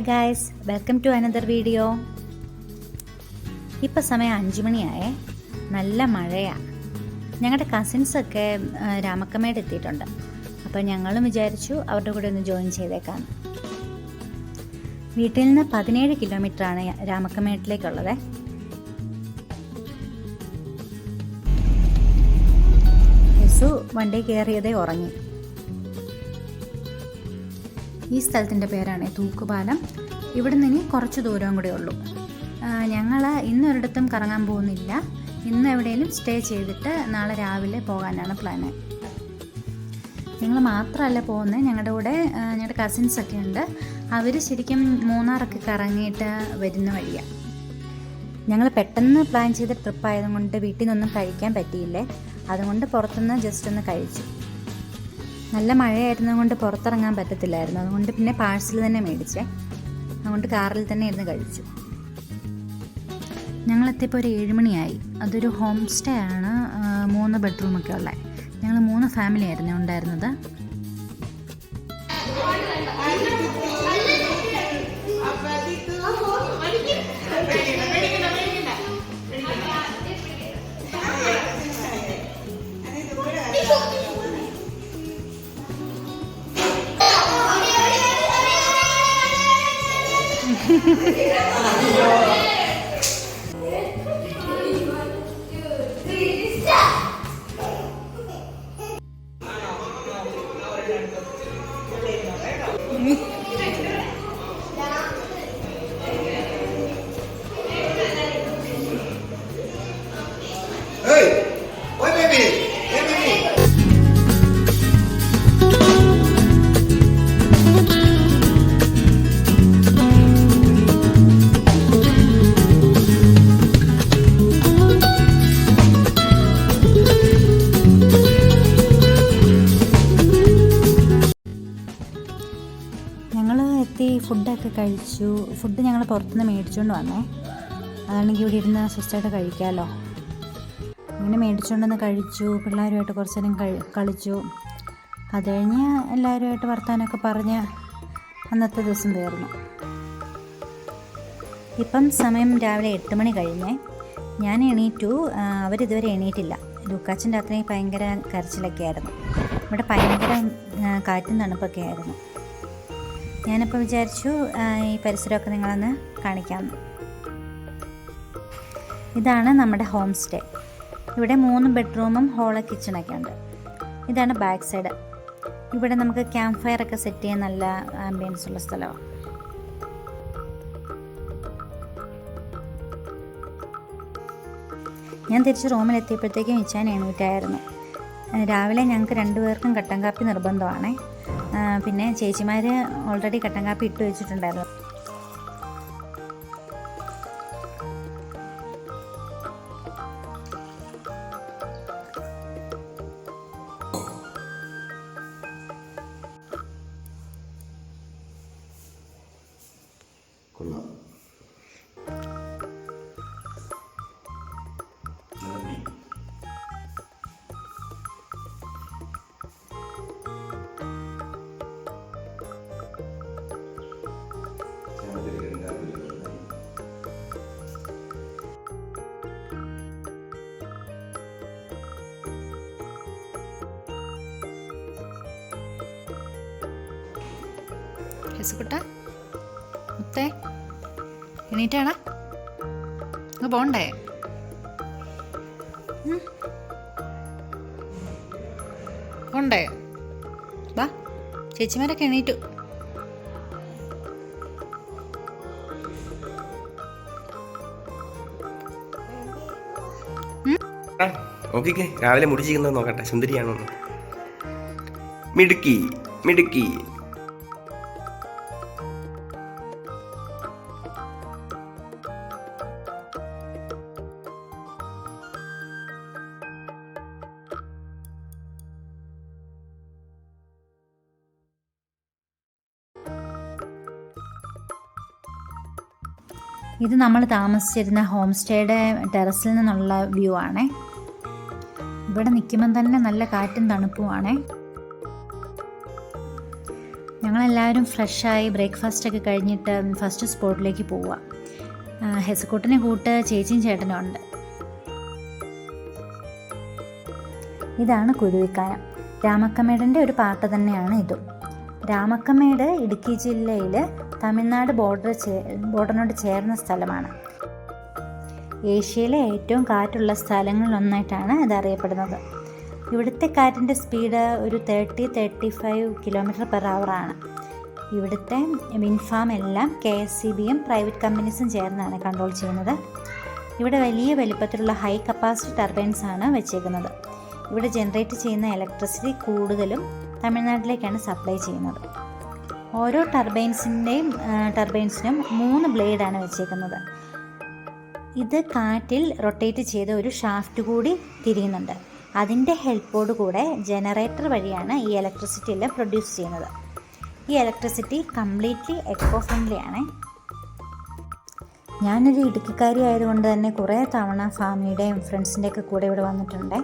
Hi guys, welcome to another video. ഇപ്പോൾ സമയം 5 മണിയായേ. നല്ല മഴയാണ്. ഞങ്ങളുടെ കസിൻസൊക്കെ രാമക്കമേട് എത്തിയിട്ടുണ്ട്. അപ്പോൾ ഞങ്ങളും വിചാരിച്ചു അവരുടെ കൂടെ ഒന്ന് ജോയിൻ ചെയ്തേക്കാം. വീട്ടിൽ നിന്ന് 17 കിലോമീറ്ററാണ് രാമക്കമേട്ടിലേക്കുള്ളത്. യേസു വണ്ടി കയറിയതേ ഉറങ്ങി. ഈ സ്ഥലത്തിൻ്റെ പേരാണ് തൂക്കുപാലം. ഇവിടെ നിന്ന് കുറച്ച് ദൂരം കൂടെ ഉള്ളൂ. ഞങ്ങൾ ഇന്നൊരിടത്തും കറങ്ങാൻ പോകുന്നില്ല. ഇന്ന് എവിടെയെങ്കിലും സ്റ്റേ ചെയ്തിട്ട് നാളെ രാവിലെ പോകാനാണ് പ്ലാന്. ഞങ്ങൾ മാത്രമല്ല പോകുന്നത്, ഞങ്ങളുടെ കൂടെ ഞങ്ങളുടെ കസിൻസൊക്കെ ഉണ്ട്. അവർ ശരിക്കും മൂന്നാറൊക്കെ കറങ്ങിയിട്ട് വരുന്ന വഴിയാണ്. ഞങ്ങൾ പെട്ടെന്ന് പ്ലാൻ ചെയ്ത ട്രിപ്പായതുകൊണ്ട് വീട്ടിൽ നിന്നൊന്നും കഴിക്കാൻ പറ്റിയില്ലേ. അതുകൊണ്ട് പുറത്തുനിന്ന് ജസ്റ്റ് ഒന്ന് കഴിച്ചു. നല്ല മഴയായിരുന്നതുകൊണ്ട് പുറത്തിറങ്ങാൻ പറ്റത്തില്ലായിരുന്നു. അതുകൊണ്ട് പിന്നെ പാഴ്സൽ തന്നെ മേടിച്ചേ. അതുകൊണ്ട് കാറിൽ തന്നെ ഇരുന്ന് കഴിച്ചു. ഞങ്ങളെത്തിയപ്പോൾ ഒരു 7 മണിയായി. അതൊരു ഹോം സ്റ്റേ ആണ്. 3 ബെഡ്റൂമൊക്കെ ഉള്ളത്. ഞങ്ങൾ 3 ഫാമിലി ആയിരുന്നു ഉണ്ടായിരുന്നത്. ഫുഡൊക്കെ കഴിച്ചു. ഫുഡ് ഞങ്ങൾ പുറത്തുനിന്ന് മേടിച്ചുകൊണ്ട് വന്നേ. അതാണെങ്കിൽ ഇവിടെ ഇരുന്ന് സ്വസ്ഥമായിട്ട് കഴിക്കാമല്ലോ. അങ്ങനെ മേടിച്ചുകൊണ്ടൊന്ന് കഴിച്ചു. പിള്ളേരുമായിട്ട് കുറച്ച് നേരം കളിച്ചു. അത് കഴിഞ്ഞ് എല്ലാവരുമായിട്ട് വർത്താനമൊക്കെ പറഞ്ഞ് അന്നത്തെ ദിവസം തീർന്നു. ഇപ്പം സമയം രാവിലെ 8 മണി കഴിഞ്ഞേ. ഞാൻ എണീറ്റു. അവരിതുവരെ എണീറ്റില്ല. ലൂക്കാച്ചൻ്റെ അത്രയും ഭയങ്കര കരച്ചിലൊക്കെ ആയിരുന്നു. ഇവിടെ ഭയങ്കര കാറ്റും തണുപ്പൊക്കെ ആയിരുന്നു. ഞാനിപ്പോൾ വിചാരിച്ചു ഈ പരിസരമൊക്കെ നിങ്ങളൊന്ന് കാണിക്കാം. ഇതാണ് നമ്മുടെ ഹോം സ്റ്റേ. ഇവിടെ 3 ബെഡ്റൂമും ഹോള് കിച്ചണൊക്കെ ഉണ്ട്. ഇതാണ് ബാക്ക് സൈഡ്. ഇവിടെ നമുക്ക് ക്യാമ്പ് ഫയർ ഒക്കെ സെറ്റ് ചെയ്യാൻ നല്ല ആംബിയൻസ് ഉള്ള സ്ഥലമാണ്. ഞാൻ തിരിച്ച് റൂമിലെത്തിയപ്പോഴത്തേക്കും ഇച്ചാൻ എണീറ്റായിരുന്നു. രാവിലെ ഞങ്ങൾക്ക് 2 പേർക്കും കട്ടൻ കാപ്പി നിർബന്ധമാണ്. പിന്നെ ചേച്ചിമാർ ഓൾറെഡി കട്ടൻ കാപ്പി ഇട്ട് വെച്ചിട്ടുണ്ടായിരുന്നു. ഹെസുക്കുട്ട മുത്തേ എണീറ്റാണോ? അങ്ങ് പോണ്ടേ? പോണ്ടേ? വാ, ചേച്ചിമാരൊക്കെ എണീറ്റു. ഓക്കെ, രാവിലെ മുടിച്ചിരിക്കുന്നത് നോക്കട്ടെ, സുന്ദരിയാണോ? മിടുക്കി മിടുക്കി. ഇത് നമ്മൾ താമസിച്ചിരുന്ന ഹോം സ്റ്റേയുടെ ടെറസിൽ നിന്നുള്ള വ്യൂ ആണേ. ഇവിടെ നിൽക്കുമ്പം തന്നെ നല്ല കാറ്റും തണുപ്പുമാണേ. ഞങ്ങളെല്ലാവരും ഫ്രഷായി ബ്രേക്ക്ഫാസ്റ്റൊക്കെ കഴിഞ്ഞിട്ട് ഫസ്റ്റ് സ്പോട്ടിലേക്ക് പോവുക. ഹെസക്കൂട്ടിനെ കൂട്ട് ചേച്ചിയും ചേട്ടനും ഉണ്ട്. ഇതാണ് കുരുവിക്കാനം. രാമക്കമേടിൻ്റെ ഒരു പാട്ട് തന്നെയാണ് ഇതും. രാമക്കമേട് ഇടുക്കി ജില്ലയിൽ തമിഴ്നാട് ബോർഡറിനോട് ചേർന്ന സ്ഥലമാണ്. ഏഷ്യയിലെ ഏറ്റവും കാറ്റുള്ള സ്ഥലങ്ങളിലൊന്നായിട്ടാണ് ഇത് അറിയപ്പെടുന്നത്. ഇവിടുത്തെ കാറ്റിൻ്റെ സ്പീഡ് ഒരു 30-35 km/h ആണ്. ഇവിടുത്തെ വിൻഡ് ഫാം എല്ലാം KSCBയും പ്രൈവറ്റ് കമ്പനീസും ചേർന്നാണ് കൺട്രോൾ ചെയ്യുന്നത്. ഇവിടെ വലിയ വലിപ്പത്തിലുള്ള ഹൈ കപ്പാസിറ്റി ടർബൈൻസ് ആണ് വെച്ചേക്കുന്നത്. ഇവിടെ ജനറേറ്റ് ചെയ്യുന്ന ഇലക്ട്രിസിറ്റി കൂടുതലും തമിഴ്നാട്ടിലേക്കാണ് സപ്ലൈ ചെയ്യുന്നത്. ഓരോ ടർബൈൻസിനും 3 ബ്ലേഡാണ് വെച്ചേക്കുന്നത്. ഇത് കാറ്റിൽ റൊട്ടേറ്റ് ചെയ്ത ഒരു ഷാഫ്റ്റ് കൂടി തിരിയുന്നുണ്ട്. അതിൻ്റെ ഹെൽപ്പോട് കൂടെ ജനറേറ്റർ വഴിയാണ് ഈ ഇലക്ട്രിസിറ്റി എല്ലാം പ്രൊഡ്യൂസ് ചെയ്യുന്നത്. ഈ ഇലക്ട്രിസിറ്റി കംപ്ലീറ്റ്ലി എക്കോ ഫ്രണ്ട്ലി ആണ്. ഞാനൊരു ഇടുക്കിക്കാരി ആയതുകൊണ്ട് തന്നെ കുറേ തവണ ഫാമിലിയുടെയും ഫ്രണ്ട്സിൻ്റെയൊക്കെ കൂടെ ഇവിടെ വന്നിട്ടുണ്ട്.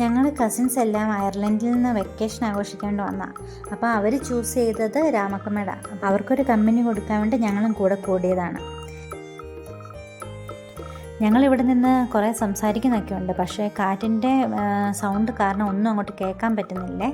ഞങ്ങൾ കസിൻസ് എല്ലാം അയർലൻഡിൽ നിന്ന് വെക്കേഷൻ ആഘോഷിക്കാണ്ട് വന്നതാണ്. അപ്പോൾ അവർ ചൂസ് ചെയ്തത് രാമക്കമേടാണ്. അവർക്കൊരു കമ്പനി കൊടുക്കാൻ വേണ്ടി ഞങ്ങളും കൂടെ കൂടിയതാണ്. ഞങ്ങളിവിടെ നിന്ന് കുറേ സംസാരിക്കുന്നൊക്കെ ഉണ്ട്, പക്ഷേ കാറ്റിൻ്റെ സൗണ്ട് കാരണം ഒന്നും അങ്ങോട്ട് കേൾക്കാൻ പറ്റുന്നില്ലേ.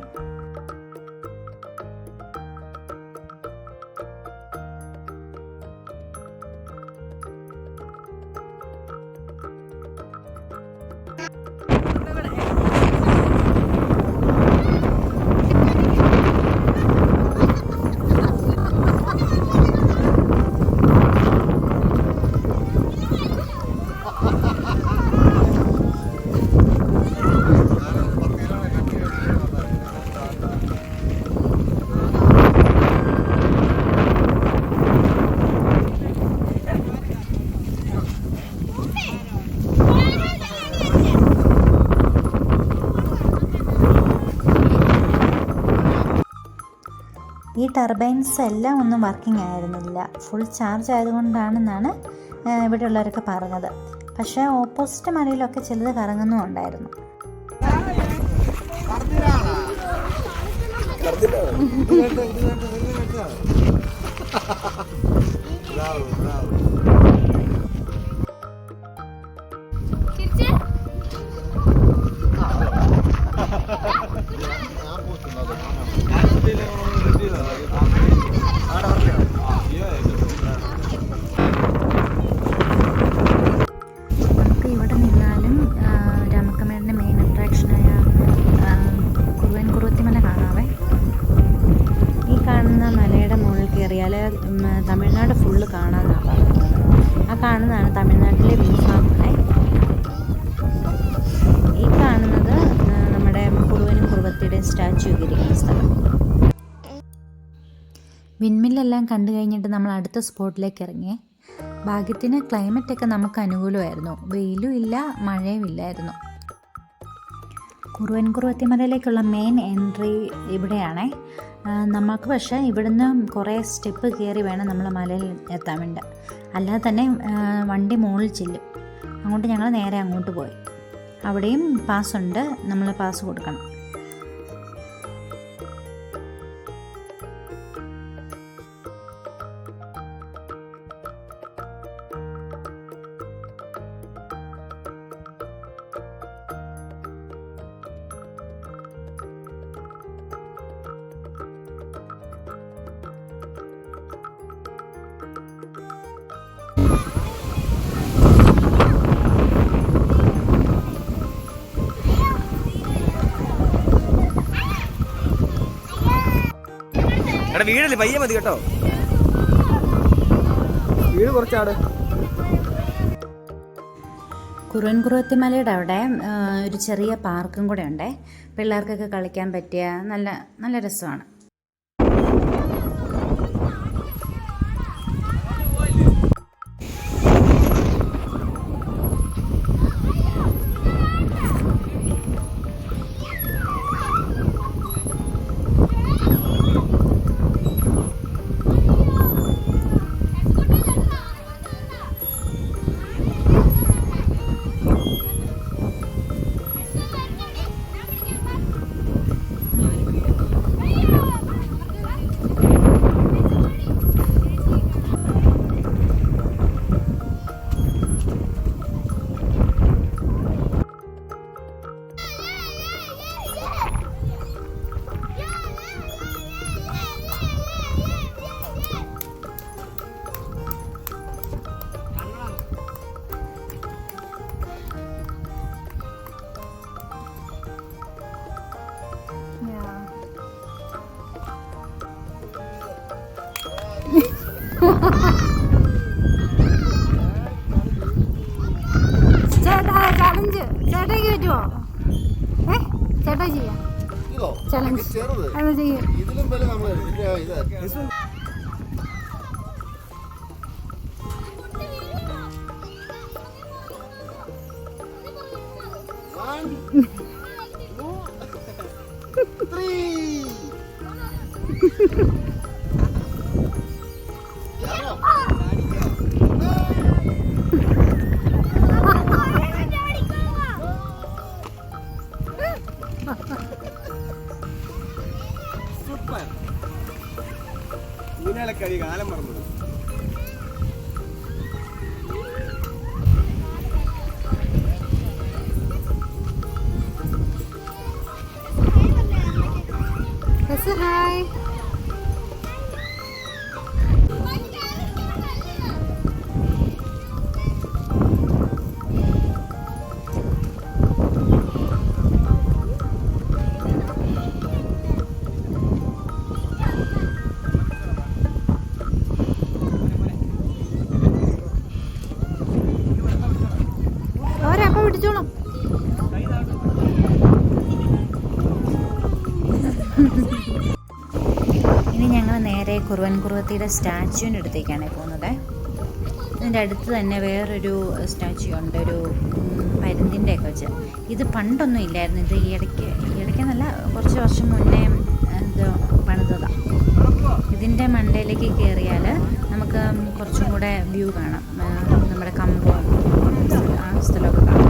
ഈ ടർബൈൻസ് എല്ലാം ഒന്നും വർക്കിംഗ് ആയിരുന്നില്ല. ഫുൾ ചാർജ് ആയതുകൊണ്ടാണെന്നാണ് ഇവിടെയുള്ളവരൊക്കെ പറഞ്ഞത്. പക്ഷേ ഓപ്പോസിറ്റ് മലയിലൊക്കെ ചിലത് കറങ്ങുന്നുമുണ്ടായിരുന്നു. നമുക്ക് ഇവിടെ നിന്നാലും രാമക്കമേടിൻ്റെ മെയിൻ അട്രാക്ഷനായ കുറുവത്തിമല കാണാവേ. ഈ കാണുന്ന മലയുടെ മുകളിൽ കയറിയാൽ തമിഴ്നാട് ഫുള്ള് കാണാമെന്നാണ് പറയുന്നത്. ആ കാണുന്നതാണ് തമിഴ്നാട്ടിലെ വിൻഡ് ഫാമുകളെ. ഈ കാണുന്നത് നമ്മുടെ കുറുവത്തിയുടെയും സ്റ്റാച്യു ഇരിക്കുന്ന സ്ഥലം. വിൻമില്ലെല്ലാം കണ്ടു കഴിഞ്ഞിട്ട് നമ്മൾ അടുത്ത സ്പോട്ടിലേക്ക് ഇറങ്ങി. ഭാഗ്യത്തിന് ക്ലൈമറ്റൊക്കെ നമുക്ക് അനുകൂലമായിരുന്നു. വെയിലും ഇല്ല, മഴയും ഇല്ലായിരുന്നു. കുറുവത്തിമലയിലേക്കുള്ള മെയിൻ എൻട്രി ഇവിടെയാണേ. നമുക്ക് പക്ഷേ ഇവിടുന്ന് കുറേ സ്റ്റെപ്പ് കയറി വേണം നമ്മൾ മലയിൽ എത്താൻ വേണ്ടി. അല്ലാതെ തന്നെ വണ്ടി മുകളിൽ ചെല്ലും. അങ്ങോട്ട് ഞങ്ങൾ നേരെ അങ്ങോട്ട് പോയി. അവിടെയും പാസ്സുണ്ട്, നമ്മൾ പാസ് കൊടുക്കണം. വീടല്ലേ പയ്യെ മതി കേട്ടോ. വീട് കുറച്ചാട്. കുറുവത്തിമലയുടെ അവിടെ ഒരു ചെറിയ പാർക്കും കൂടെ ഉണ്ട്. പിള്ളേർക്കൊക്കെ കളിക്കാൻ പറ്റിയ നല്ല രസമാണ്. ചേട്ടാ ചലഞ്ച് ചേട്ടയ്ക്ക് പറ്റുമോ? ചേട്ടാ ചെയ്യാം ചലഞ്ച് അത് ചെയ്യും. സൂപ്പർ. ഊഞ്ഞാലക്കളി കാലം മറന്നു. ഹായ്. അവരപ്പ പിടിച്ചോളും. ഇനി ഞങ്ങൾ നേരെ കുറുവൻ കുറുവത്തിയുടെ സ്റ്റാച്യുവിൻ്റെ അടുത്തേക്കാണ് പോകുന്നത്. ഇതിൻ്റെ അടുത്ത് തന്നെ വേറൊരു സ്റ്റാച്യു ഉണ്ട്, ഒരു പരുന്തിൻ്റെ ഒക്കെ വെച്ച്. ഇത് പണ്ടൊന്നും ഇല്ലായിരുന്നു, ഇത് ഈയിടയ്ക്കെന്നല്ല കുറച്ച് വർഷം മുന്നേ ഇത് പണിതതാണ്. ഇതിൻ്റെ മണ്ടയിലേക്ക് കയറിയാൽ നമുക്ക് കുറച്ചും കൂടെ വ്യൂ കാണാം, നമ്മുടെ കമ്പവും ആ സ്ഥലമൊക്കെ കാണാൻ.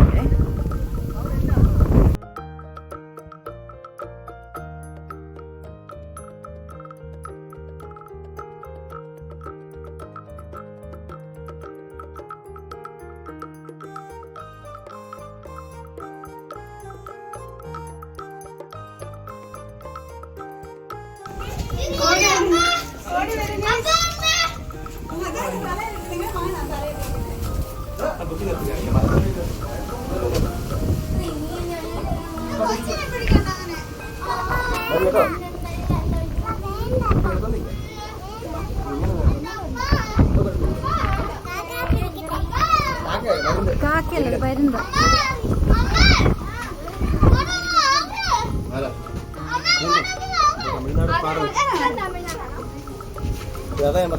കാക്കയല്ലേ പരുന്ത്.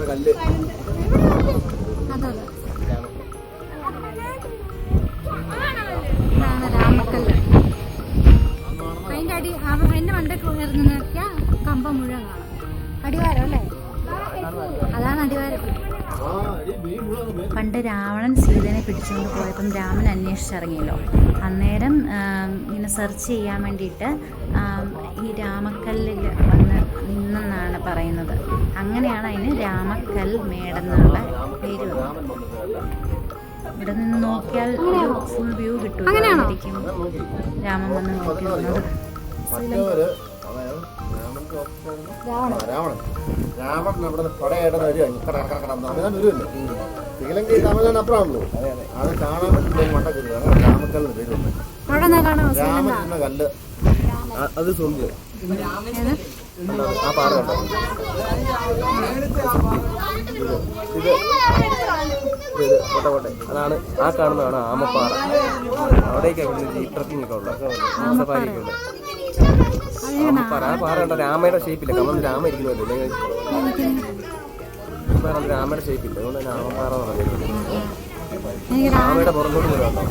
കല്ല് രാമക്കല്ല്. അതിന്റെ അതിന്റെ മണ്ടയ്ക്ക് ഉയർന്നു നോക്കിയാൽ കമ്പ മുഴുവൻ കാണാം. അടിവാരം അല്ലേ? അതാണ് അടിവാരം. പണ്ട് രാവണൻ സീതനെ പിടിച്ചുകൊണ്ട് പോയപ്പം രാമൻ അന്വേഷിച്ചിറങ്ങിയല്ലോ. അന്നേരം ഇങ്ങനെ സെർച്ച് ചെയ്യാൻ വേണ്ടിയിട്ട് ഈ രാമക്കല്ലിൽ വന്ന് നിന്നെന്നാണ് പറയുന്നത്. അങ്ങനെയാണ് അതിന് രാമക്കൽ മേടെന്നുള്ള പേര് വന്നത്. ഇവിടെ നിന്ന് നോക്കിയാൽ ഒരു ഫുൾ വ്യൂ കിട്ടും. അങ്ങനെയായിരിക്കും രാമൻ വന്ന് നോക്കി വന്നത്. രാവണൻ അവിടെ പടയായിട്ട് വരുമല്ലോ. ശ്രീലങ്കയിൽ തമിഴ്നാട് അപ്പുറമാണല്ലോ. അത് കാണാൻ പറ്റുന്ന മണ്ടക്കില്ല. രാമക്കല്ലിന് പേരുണ്ട്. രാമൻ എന്ന കല്ല് അത് സൂചി ആ പാറ കണ്ടോ? ഇത് കോട്ടെ അതാണ് ആ കാണുന്നതാണ് ആമപ്പാറ. അവിടേക്കാണ് ജീപ്പ് ട്രക്കിംഗ് ഒക്കെ ഉള്ളത്, സഫാരിയൊക്കെ ഉള്ളത്. ആമപ്പാറ ആ പാറ കണ്ട രാമയുടെ ഷേപ്പില്ല. കമ്മൽ രാമ ഇരിക്കുന്നില്ലേ, രാമയുടെ ഷേപ്പില്ല, അതുകൊണ്ട് തന്നെ ആമപ്പാറ എന്ന് പറയുന്നത്. രാമയുടെ പുറത്തോട്ട് വരുന്നുണ്ടോ?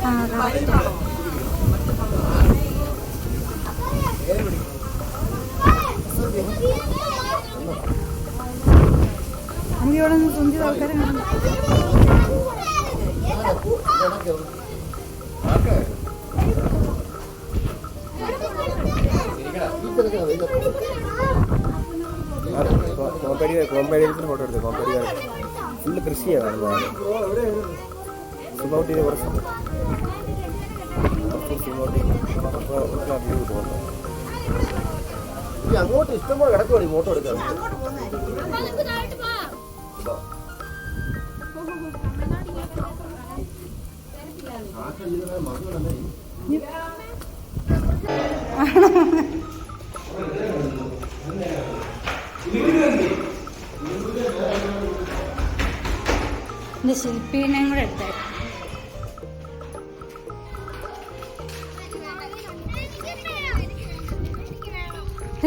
ഇവിടെ നിന്ന് സ്വന്തം ആൾക്കാരെ കാണാം. കോമ്പേരിയൻസിന് ഫോട്ടോ എടുത്തു. കോമ്പേരിയൻ ഫുള്ള് കൃഷിയാണ് കാണുന്നത്. സുമൗട്ടിയിൽ കുറച്ച് വ്യൂ കിട്ടുന്നുണ്ട്. അങ്ങോട്ട് ഇഷ്ടംപോലെ കിടക്കുവാണ് ഫോട്ടോ എടുക്കാൻ. അതുകൊണ്ട് ശില്പീനെയും കൂടെ എടുത്തായിരുന്നു.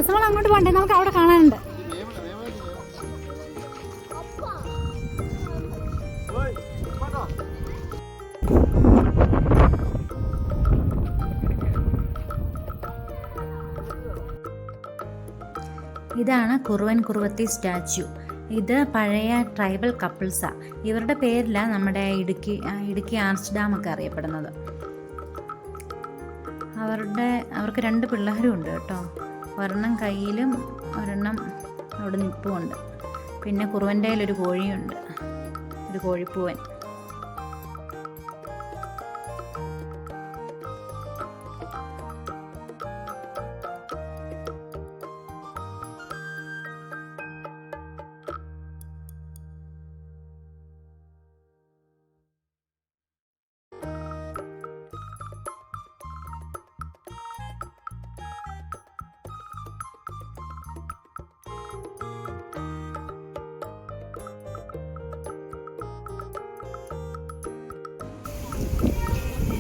നമ്മൾ അങ്ങോട്ട് പോകണ്ടേ, നമുക്ക് അവിടെ കാണാനുണ്ട്. ഇതാണ് കുറുവൻ കുറുവത്തി സ്റ്റാച്യു. ഇത് പഴയ ട്രൈബൽ കപ്പിൾസാണ്. ഇവരുടെ പേരിലാണ് നമ്മുടെ ഇടുക്കി ആർച്ച് ഡാമൊക്കെ അറിയപ്പെടുന്നത്. അവർക്ക് 2 പിള്ളേരും ഉണ്ട് കേട്ടോ. ഒരെണ്ണം കയ്യിലും ഒരെണ്ണം അവിടെ നിൽപ്പുമുണ്ട്. പിന്നെ കുറുവൻ്റെ കയ്യിലൊരു കോഴിയുണ്ട്, ഒരു കോഴിപ്പൂവൻ.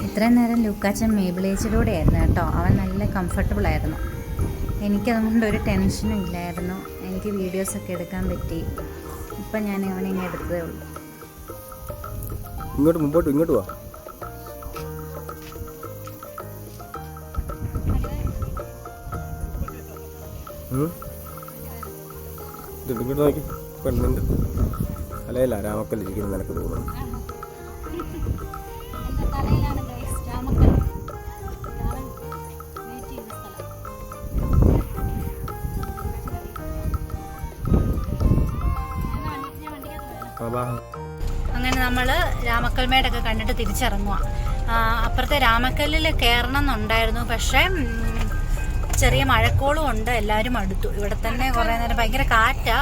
ഇത്രയും നേരം ലൂക്കാച്ചൻ മേബിളേജിലൂടെ ആയിരുന്നു കേട്ടോ. അവൻ നല്ല കംഫർട്ടബിൾ ആയിരുന്നു. എനിക്കതുകൊണ്ട് ഒരു ടെൻഷനും ഇല്ലായിരുന്നു. എനിക്ക് വീഡിയോസൊക്കെ എടുക്കാൻ പറ്റി. ഇപ്പം ഞാൻ അവനിങ്ങനെ എടുത്തതേ ഉള്ളൂ. ഇങ്ങോട്ട് വാ. ഇങ്ങോട്ട് നോക്കി. പെണ്ണുണ്ട് അല്ലല്ല രാമക്കല്ലിരിക്കുന്നു നിനക്ക് തോന്നുന്നു. അങ്ങനെ നമ്മൾ രാമക്കൽമേടൊക്കെ കണ്ടിട്ട് തിരിച്ചിറങ്ങുക. അപ്പുറത്തെ രാമക്കല്ലിൽ കയറണം എന്നുണ്ടായിരുന്നു, പക്ഷേ ചെറിയ മഴക്കോളും ഉണ്ട്. എല്ലാവരും അടുത്തു. ഇവിടെ തന്നെ കുറേ നേരം ഭയങ്കര കാറ്റാ.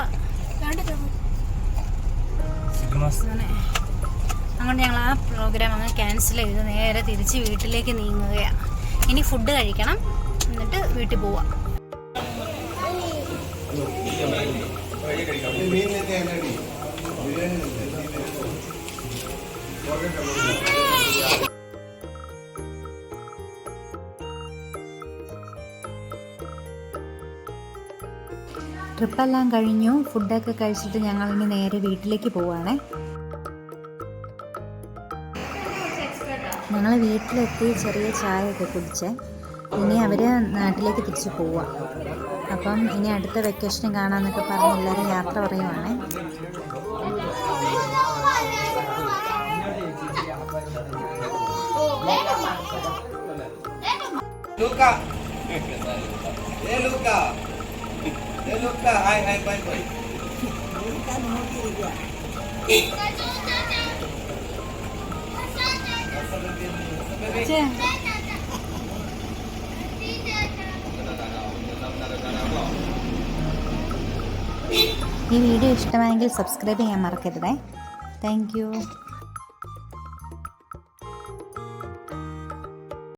അങ്ങനെ അതുകൊണ്ട് ഞങ്ങൾ ആ പ്രോഗ്രാം അങ്ങ് ക്യാൻസൽ ചെയ്ത് നേരെ തിരിച്ച് വീട്ടിലേക്ക് നീങ്ങുകയാണ്. ഇനി ഫുഡ് കഴിക്കണം, എന്നിട്ട് വീട്ടിൽ പോവാം. ട്രിപ്പെല്ലാം കഴിഞ്ഞു. ഫുഡൊക്കെ കഴിച്ചിട്ട് ഞങ്ങൾ ഇനി നേരെ വീട്ടിലേക്ക് പോവുകയാണേ. ഞങ്ങൾ വീട്ടിലെത്തി ചെറിയ ചായയൊക്കെ കുടിച്ച് ഇനി അവർ നാട്ടിലേക്ക് തിരിച്ച് പോവാം. അപ്പം ഇനി അടുത്ത വെക്കേഷന് കാണാമെന്നൊക്കെ പറഞ്ഞ് എല്ലാവരും യാത്ര പറയുവാണേ. ഈ വീഡിയോ ഇഷ്ടമായെങ്കിൽ സബ്സ്ക്രൈബ് ചെയ്യാൻ മറക്കരുതേ. Thank you.